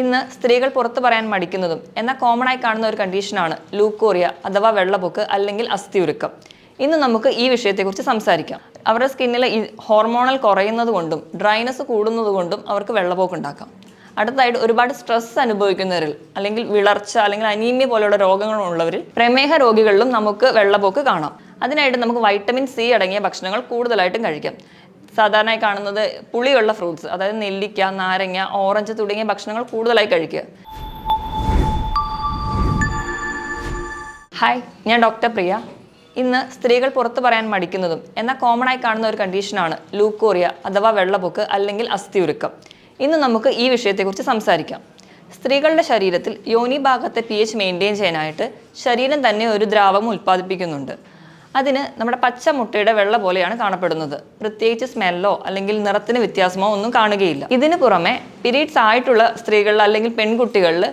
ഇന്ന് സ്ത്രീകൾ പുറത്തു പറയാൻ മടിക്കുന്നതും എന്നാൽ കോമൺ ആയി കാണുന്ന ഒരു കണ്ടീഷനാണ് ലൂക്കോറിയ അഥവാ വെള്ളപ്പൊക്ക് അല്ലെങ്കിൽ അസ്ഥിയുരുക്കം. ഇന്ന് നമുക്ക് ഈ വിഷയത്തെക്കുറിച്ച് സംസാരിക്കാം. അവരുടെ സ്കിന്നിൽ ഹോർമോണൽ കുറയുന്നത് കൊണ്ടും ഡ്രൈനസ് കൂടുന്നത് കൊണ്ടും അവർക്ക് വെള്ളപ്പൊക്ക് ഉണ്ടാക്കാം. അടുത്തതായിട്ട് ഒരുപാട് സ്ട്രെസ് അനുഭവിക്കുന്നവരിൽ അല്ലെങ്കിൽ വിളർച്ച അല്ലെങ്കിൽ അനീമിയ പോലെയുള്ള രോഗങ്ങളുള്ളവരിൽ പ്രമേഹ രോഗികളിലും നമുക്ക് വെള്ളപ്പൊക്ക് കാണാം. അതിനായിട്ട് നമുക്ക് വൈറ്റമിൻ സി അടങ്ങിയ ഭക്ഷണങ്ങൾ കൂടുതലായിട്ടും കഴിക്കാം. സാധാരണയായി കാണുന്നത് പുളിയുള്ള ഫ്രൂട്ട്സ്, അതായത് നെല്ലിക്ക, നാരങ്ങ, ഓറഞ്ച് തുടങ്ങിയ ഭക്ഷണങ്ങൾ കൂടുതലായി കഴിക്കുക. ഹായ്, ഞാൻ ഡോക്ടർ പ്രിയ. ഇന്ന് സ്ത്രീകൾ പുറത്തു പറയാൻ മടിക്കുന്നതും എന്നാൽ കോമൺ ആയി കാണുന്ന ഒരു കണ്ടീഷനാണ് ലൂക്കോറിയ അഥവാ വെള്ളപ്പൊക്ക് അല്ലെങ്കിൽ അസ്ഥിയുരുക്കം. ഇന്ന് നമുക്ക് ഈ വിഷയത്തെക്കുറിച്ച് സംസാരിക്കാം. സ്ത്രീകളുടെ ശരീരത്തിൽ യോനി ഭാഗത്തെ pH മെയിൻറ്റെയിൻ ചെയ്യാനായിട്ട് ശരീരം തന്നെ ഒരു ദ്രാവകം ഉൽപ്പാദിപ്പിക്കുന്നുണ്ട്. അതിന് നമ്മുടെ പച്ച മുട്ടയുടെ വെള്ള പോലെയാണ് കാണപ്പെടുന്നത്. പ്രത്യേകിച്ച് സ്മെല്ലോ അല്ലെങ്കിൽ നിറത്തിന് വ്യത്യാസമോ ഒന്നും കാണുകയില്ല. ഇതിന് പുറമെ പീരീഡ്സ് ആയിട്ടുള്ള സ്ത്രീകളിൽ അല്ലെങ്കിൽ പെൺകുട്ടികളിൽ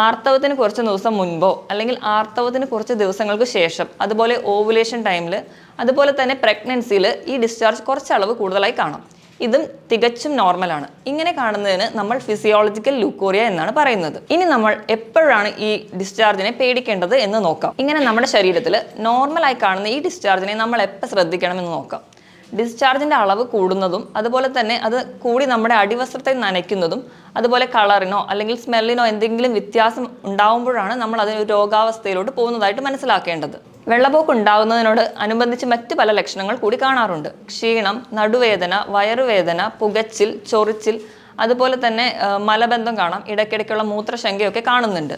ആർത്തവത്തിന് കുറച്ച് ദിവസം മുൻപോ അല്ലെങ്കിൽ ആർത്തവത്തിന് കുറച്ച് ദിവസങ്ങൾക്ക് ശേഷം, അതുപോലെ ഓവുലേഷൻ ടൈമിൽ, അതുപോലെ തന്നെ പ്രഗ്നൻസിയിൽ ഈ ഡിസ്ചാർജ് കുറച്ചളവ് കൂടുതലായി കാണാം. ഇതും തികച്ചും നോർമലാണ്. ഇങ്ങനെ കാണുന്നതിന് നമ്മൾ ഫിസിയോളജിക്കൽ ലൂക്കോറിയ എന്നാണ് പറയുന്നത്. ഇനി നമ്മൾ എപ്പോഴാണ് ഈ ഡിസ്ചാർജിനെ പേടിക്കേണ്ടത് എന്ന് നോക്കാം. ഇങ്ങനെ നമ്മുടെ ശരീരത്തിൽ നോർമലായി കാണുന്ന ഈ ഡിസ്ചാർജിനെ നമ്മൾ എപ്പോൾ ശ്രദ്ധിക്കണമെന്ന് നോക്കാം. ഡിസ്ചാർജിൻ്റെ അളവ് കൂടുന്നതും അതുപോലെ തന്നെ അത് കൂടി നമ്മുടെ അടിവസ്ത്രത്തെ നനയ്ക്കുന്നതും അതുപോലെ കളറിനോ അല്ലെങ്കിൽ സ്മെല്ലിനോ എന്തെങ്കിലും വ്യത്യാസം ഉണ്ടാവുമ്പോഴാണ് നമ്മൾ അതിന് രോഗാവസ്ഥയിലോട്ട് പോകുന്നതായിട്ട് മനസ്സിലാക്കേണ്ടത്. വെള്ളപ്പൊക്ക് ഉണ്ടാകുന്നതിനോട് അനുബന്ധിച്ച് മറ്റ് പല ലക്ഷണങ്ങൾ കൂടി കാണാറുണ്ട്. ക്ഷീണം, നടുവേദന, വയറുവേദന, പുകച്ചിൽ, ചൊറിച്ചിൽ, അതുപോലെ തന്നെ മലബന്ധം കാണാം. ഇടയ്ക്കിടയ്ക്കുള്ള മൂത്രശങ്കയൊക്കെ കാണുന്നുണ്ട്.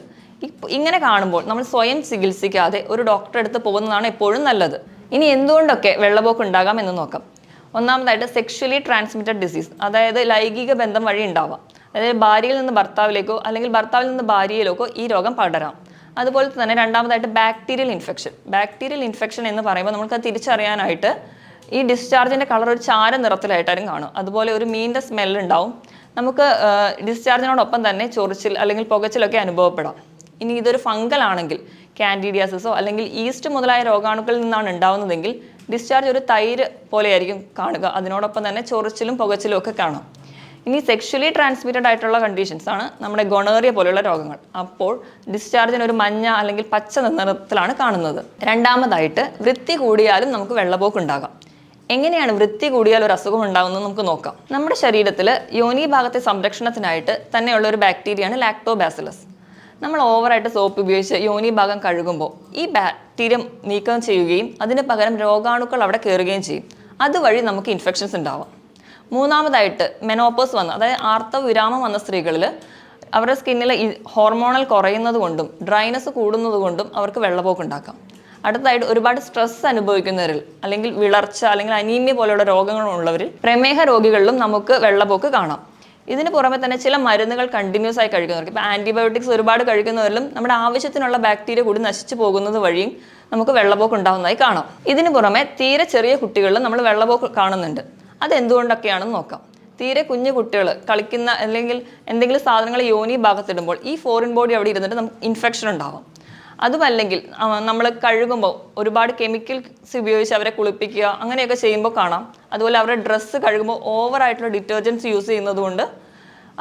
ഇങ്ങനെ കാണുമ്പോൾ നമ്മൾ സ്വയം ചികിത്സിക്കാതെ ഒരു ഡോക്ടറെ അടുത്ത് പോകുന്നതാണ് എപ്പോഴും നല്ലത്. ഇനി എന്തുകൊണ്ടൊക്കെ വെള്ളപ്പൊക്ക് ഉണ്ടാകാം എന്ന് നോക്കാം. ഒന്നാമതായിട്ട് സെക്ഷുവലി ട്രാൻസ്മിറ്റഡ് ഡിസീസ്, അതായത് ലൈംഗിക ബന്ധം വഴി ഉണ്ടാവാം. അതായത് ഭാര്യയിൽ നിന്ന് ഭർത്താവിലേക്കോ അല്ലെങ്കിൽ ഭർത്താവിൽ നിന്ന് ഭാര്യയിലേക്കോ ഈ രോഗം പടരാം. അതുപോലെ തന്നെ രണ്ടാമതായിട്ട് ബാക്ടീരിയൽ ഇൻഫെക്ഷൻ. ബാക്ടീരിയൽ ഇൻഫെക്ഷൻ എന്ന് പറയുമ്പോൾ നമുക്കത് തിരിച്ചറിയാനായിട്ട് ഈ ഡിസ്ചാർജിൻ്റെ കളർ ഒരു ചാര നിറത്തിലായിട്ടാരും കാണും. അതുപോലെ ഒരു മീനിൻ്റെ സ്മെല്ലുണ്ടാവും. നമുക്ക് ഡിസ്ചാർജിനോടൊപ്പം തന്നെ ചൊറിച്ചിൽ അല്ലെങ്കിൽ പുകച്ചിലൊക്കെ അനുഭവപ്പെടാം. ഇനി ഇതൊരു ഫംഗൽ ആണെങ്കിൽ കാൻഡിഡിയാസിസോ അല്ലെങ്കിൽ ഈസ്റ്റ് മുതലായ രോഗാണുക്കളിൽ നിന്നാണ് ഉണ്ടാവുന്നതെങ്കിൽ ഡിസ്ചാർജ് ഒരു തൈര് പോലെയായിരിക്കും കാണുക. അതിനോടൊപ്പം തന്നെ ചൊറിച്ചിലും പുകച്ചിലും ഒക്കെ കാണാം. ഇനി സെക്ഷുവലി ട്രാൻസ്മിറ്റഡ് ആയിട്ടുള്ള കണ്ടീഷൻസ് ആണ് നമ്മുടെ ഗൊണേറിയ പോലെയുള്ള രോഗങ്ങൾ. അപ്പോൾ ഡിസ്ചാർജിന് ഒരു മഞ്ഞ അല്ലെങ്കിൽ പച്ച നിറത്തിലാണ് കാണുന്നത്. രണ്ടാമതായിട്ട് വൃത്തി കൂടിയാലും നമുക്ക് വെള്ളപ്പൊക്ക് ഉണ്ടാകാം. എങ്ങനെയാണ് വൃത്തി കൂടിയാൽ ഒരു അസുഖം ഉണ്ടാകുന്നത് നമുക്ക് നോക്കാം. നമ്മുടെ ശരീരത്തിൽ യോനി ഭാഗത്തെ സംരക്ഷണത്തിനായിട്ട് തന്നെയുള്ള ഒരു ബാക്ടീരിയയാണ് ലാക്ടോബാസിലസ്. നമ്മൾ ഓവറായിട്ട് സോപ്പ് ഉപയോഗിച്ച് യോനി ഭാഗം കഴുകുമ്പോൾ ഈ ബാക്ടീരിയ നീക്കം ചെയ്യുകയും അതിന് പകരം രോഗാണുക്കൾ അവിടെ കയറുകയും ചെയ്യും. അതുവഴി നമുക്ക് ഇൻഫെക്ഷൻസ് ഉണ്ടാവാം. മൂന്നാമതായിട്ട് മെനോപോസ് വന്ന, അതായത് ആർത്തവ വിരാമം വന്ന സ്ത്രീകളിൽ അവരുടെ സ്കിന്നിൽ ഹോർമോണൽ കുറയുന്നത് കൊണ്ടും ഡ്രൈനസ് കൂടുന്നത് കൊണ്ടും അവർക്ക് വെള്ളപ്പൊക്ക് ഉണ്ടാക്കാം. അടുത്തതായിട്ട് ഒരുപാട് സ്ട്രെസ് അനുഭവിക്കുന്നവരിൽ അല്ലെങ്കിൽ വിളർച്ച അല്ലെങ്കിൽ അനീമിയ പോലെയുള്ള രോഗങ്ങളുള്ളവരിൽ പ്രമേഹ രോഗികളിലും നമുക്ക് വെള്ളപ്പൊക്ക് കാണാം. ഇതിന് പുറമെ തന്നെ ചില മരുന്നുകൾ കണ്ടിന്യൂസ് ആയി കഴിക്കുന്നവർക്ക്, ഇപ്പോൾ ആൻറ്റിബയോട്ടിക്സ് ഒരുപാട് കഴിക്കുന്നവരിലും നമ്മുടെ ആവശ്യത്തിനുള്ള ബാക്ടീരിയ കൂടി നശിച്ചു പോകുന്നത് വഴിയും നമുക്ക് വെള്ളപ്പൊക്ക് ഉണ്ടാകുന്നതായി കാണാം. ഇതിന് പുറമെ തീരെ ചെറിയ കുട്ടികളിലും നമ്മൾ വെള്ളപ്പൊക്ക് കാണുന്നുണ്ട്. അതെന്തുകൊണ്ടൊക്കെയാണെന്ന് നോക്കാം. തീരെ കുഞ്ഞു കുട്ടികൾ കളിക്കുന്ന അല്ലെങ്കിൽ എന്തെങ്കിലും സാധനങ്ങൾ യോനി ഭാഗത്തിടുമ്പോൾ ഈ ഫോറിൻ ബോഡി അവിടെ ഇരുന്നിട്ട് നമുക്ക് ഇൻഫെക്ഷൻ ഉണ്ടാകും. അതുമല്ലെങ്കിൽ നമ്മൾ കഴുകുമ്പോൾ ഒരുപാട് കെമിക്കൽസ് ഉപയോഗിച്ച് അവരെ കുളിപ്പിക്കുക അങ്ങനെയൊക്കെ ചെയ്യുമ്പോൾ കാണാം. അതുപോലെ അവരുടെ ഡ്രസ്സ് കഴുകുമ്പോൾ ഓവറായിട്ടുള്ള ഡിറ്റർജൻസ് യൂസ് ചെയ്യുന്നത് കൊണ്ട്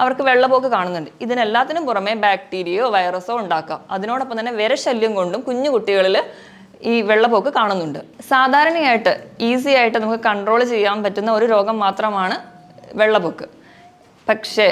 അവർക്ക് വെള്ളപ്പൊക്ക് കാണുന്നുണ്ട്. ഇതിനെല്ലാത്തിനും പുറമെ ബാക്ടീരിയയോ വൈറസോ ഉണ്ടാക്കാം. അതിനോടൊപ്പം തന്നെ വിരശല്യം കൊണ്ടും കുഞ്ഞു കുട്ടികളിൽ ഈ വെള്ളപ്പൊക്ക് കാണുന്നുണ്ട്. സാധാരണയായിട്ട് ഈസി ആയിട്ട് നമുക്ക് കൺട്രോൾ ചെയ്യാൻ പറ്റുന്ന ഒരു രോഗം മാത്രമാണ് വെള്ളപ്പൊക്ക്. പക്ഷേ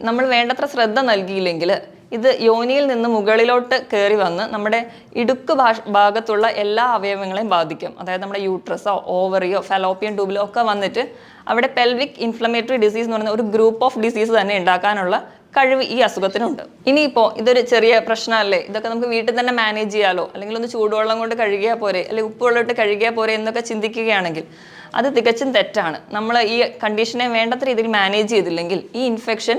നമ്മൾ വേണ്ടത്ര ശ്രദ്ധ നൽകിയില്ലെങ്കിൽ ഇത് യോനിയിൽ നിന്ന് മുകളിലോട്ട് കയറി വന്ന് നമ്മുടെ ഇടുക്ക് ഭാഗത്തുള്ള എല്ലാ അവയവങ്ങളെയും ബാധിക്കും. അതായത് നമ്മുടെ യൂട്രസോ ഓവറിയോ ഫലോപ്പിയൻ ട്യൂബിലോ ഒക്കെ വന്നിട്ട് അവിടെ പെൽവിക് ഇൻഫ്ലമേറ്ററി ഡിസീസ് എന്ന് പറയുന്ന ഒരു ഗ്രൂപ്പ് ഓഫ് ഡിസീസ് തന്നെ ഉണ്ടാക്കാനുള്ള കഴിവ് ഈ അസുഖത്തിനുണ്ട്. ഇനിയിപ്പോൾ ഇതൊരു ചെറിയ പ്രശ്നമല്ലേ, ഇതൊക്കെ നമുക്ക് വീട്ടിൽ തന്നെ മാനേജ് ചെയ്യാലോ, അല്ലെങ്കിൽ ഒന്ന് ചൂടുവെള്ളം കൊണ്ട് കഴുകിയാൽ പോരെ, അല്ലെങ്കിൽ ഉപ്പുവെള്ളം ഇട്ട് കഴുകിയാൽ പോരെ എന്നൊക്കെ ചിന്തിക്കുകയാണെങ്കിൽ അത് തികച്ചും തെറ്റാണ്. നമ്മൾ ഈ കണ്ടീഷനെ വേണ്ടത്ര രീതിയിൽ മാനേജ് ചെയ്തില്ലെങ്കിൽ ഈ ഇൻഫെക്ഷൻ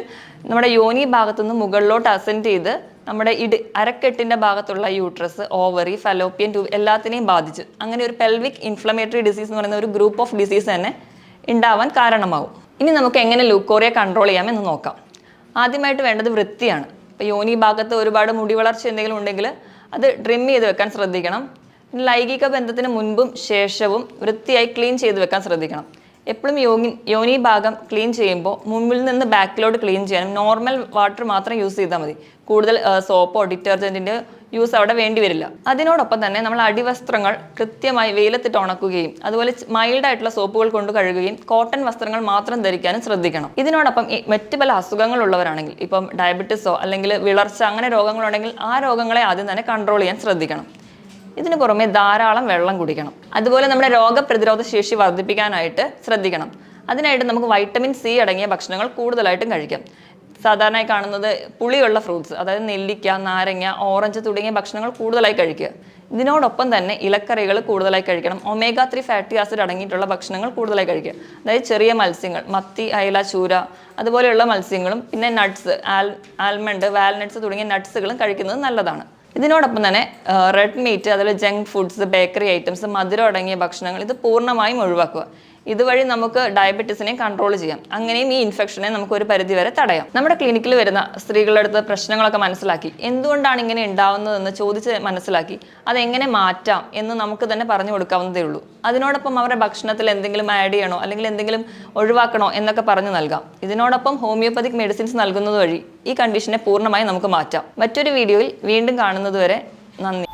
നമ്മുടെ യോനി ഭാഗത്തുനിന്ന് മുകളിലോട്ട് അസെൻഡ് ചെയ്ത് നമ്മുടെ അരക്കെട്ടിൻ്റെ ഭാഗത്തുള്ള യൂട്രസ്, ഓവറി, ഫലോപ്പിയൻ ട്യൂബ് എല്ലാത്തിനെയും ബാധിച്ച് അങ്ങനെ ഒരു പെൽവിക് ഇൻഫ്ലമേറ്ററി ഡിസീസ് എന്ന് പറയുന്ന ഒരു ഗ്രൂപ്പ് ഓഫ് ഡിസീസ് തന്നെ ഉണ്ടാവാൻ കാരണമാവും. ഇനി നമുക്ക് എങ്ങനെ ലൂക്കോറിയ കൺട്രോൾ ചെയ്യാമെന്ന് നോക്കാം. ആദ്യമായിട്ട് വേണ്ടത് വൃത്തിയാണ്. ഇപ്പോൾ യോനി ഭാഗത്ത് ഒരുപാട് മുടി വളർച്ച എന്തെങ്കിലും ഉണ്ടെങ്കിൽ അത് ട്രിം ചെയ്ത് വെക്കാൻ ശ്രദ്ധിക്കണം. ലൈംഗിക ബന്ധത്തിന് മുൻപും ശേഷവും വൃത്തിയായി ക്ലീൻ ചെയ്ത് വെക്കാൻ ശ്രദ്ധിക്കണം. എപ്പോഴും യോനി ഭാഗം ക്ലീൻ ചെയ്യുമ്പോൾ മുമ്പിൽ നിന്ന് ബാക്കിലോട്ട് ക്ലീൻ ചെയ്യാനും നോർമൽ വാട്ടർ മാത്രം യൂസ് ചെയ്താൽ മതി. കൂടുതൽ സോപ്പോ ഡിറ്റർജൻറ്റിൻ്റെ യൂസ് അവിടെ വേണ്ടി വരില്ല. അതിനോടൊപ്പം തന്നെ നമ്മൾ അടിവസ്ത്രങ്ങൾ കൃത്യമായി വെയിലത്തിട്ട് ഉണക്കുകയും അതുപോലെ മൈൽഡായിട്ടുള്ള സോപ്പുകൾ കൊണ്ട് കഴുകുകയും കോട്ടൺ വസ്ത്രങ്ങൾ മാത്രം ധരിക്കാനും ശ്രദ്ധിക്കണം. ഇതിനോടൊപ്പം മറ്റ് പല അസുഖങ്ങളുള്ളവരാണെങ്കിൽ ഇപ്പം ഡയബറ്റിസോ അല്ലെങ്കിൽ വിളർച്ച അങ്ങനെ രോഗങ്ങളുണ്ടെങ്കിൽ ആ രോഗങ്ങളെ ആദ്യം തന്നെ കൺട്രോൾ ചെയ്യാൻ ശ്രദ്ധിക്കണം. ഇതിനു പുറമെ ധാരാളം വെള്ളം കുടിക്കണം. അതുപോലെ നമ്മുടെ രോഗപ്രതിരോധ ശേഷി വർദ്ധിപ്പിക്കാനായിട്ട് ശ്രദ്ധിക്കണം. അതിനായിട്ട് നമുക്ക് വൈറ്റമിൻ സി അടങ്ങിയ ഭക്ഷണങ്ങൾ കൂടുതലായിട്ടും കഴിക്കാം. സാധാരണയായി കാണുന്നത് പുളിയുള്ള ഫ്രൂട്ട്സ്, അതായത് നെല്ലിക്ക, നാരങ്ങ, ഓറഞ്ച് തുടങ്ങിയ ഭക്ഷണങ്ങൾ കൂടുതലായി കഴിക്കുക. ഇതിനോടൊപ്പം തന്നെ ഇലക്കറികൾ കൂടുതലായി കഴിക്കണം. ഒമേഗ 3 ഫാറ്റി ആസിഡ് അടങ്ങിയിട്ടുള്ള ഭക്ഷണങ്ങൾ കൂടുതലായി കഴിക്കുക. അതായത് ചെറിയ മത്സ്യങ്ങൾ, മത്തി, അയല, ചൂര അതുപോലെയുള്ള മത്സ്യങ്ങളും പിന്നെ നട്ട്സ്, ആൽമണ്ട്, വാൽനട്ട്സ് തുടങ്ങിയ നട്ട്സുകളും കഴിക്കുന്നത് നല്ലതാണ്. ഇതിനോടൊപ്പം തന്നെ റെഡ് മീറ്റ്, അതുപോലെ ജങ്ക് ഫുഡ്സ്, ബേക്കറി ഐറ്റംസ്, മധുരം അടങ്ങിയ ഭക്ഷണങ്ങൾ ഇത് പൂർണ്ണമായും ഒഴിവാക്കുക. ഇതുവഴി നമുക്ക് ഡയബറ്റീസിനെ കൺട്രോൾ ചെയ്യാം. അങ്ങനെയും ഈ ഇൻഫെക്ഷനെ നമുക്ക് ഒരു പരിധി വരെ തടയാം. നമ്മുടെ ക്ലിനിക്കിൽ വരുന്ന സ്ത്രീകളുടെ അടുത്ത് പ്രശ്നങ്ങളൊക്കെ മനസ്സിലാക്കി എന്തുകൊണ്ടാണ് ഇങ്ങനെ ഉണ്ടാവുന്നതെന്ന് ചോദിച്ച് മനസ്സിലാക്കി അതെങ്ങനെ മാറ്റാം എന്ന് നമുക്ക് തന്നെ പറഞ്ഞു കൊടുക്കാവുന്നതേ ഉള്ളൂ. അതിനോടൊപ്പം അവരുടെ ഭക്ഷണത്തിൽ എന്തെങ്കിലും ആഡ് ചെയ്യണോ അല്ലെങ്കിൽ എന്തെങ്കിലും ഒഴിവാക്കണോ എന്നൊക്കെ പറഞ്ഞു നൽകാം. ഇതിനോടൊപ്പം ഹോമിയോപ്പതിക് മെഡിസിൻസ് നൽകുന്നത് വഴി ഈ കണ്ടീഷനെ പൂർണ്ണമായി നമുക്ക് മാറ്റാം. മറ്റൊരു വീഡിയോയിൽ വീണ്ടും കാണുന്നതുവരെ നന്ദി.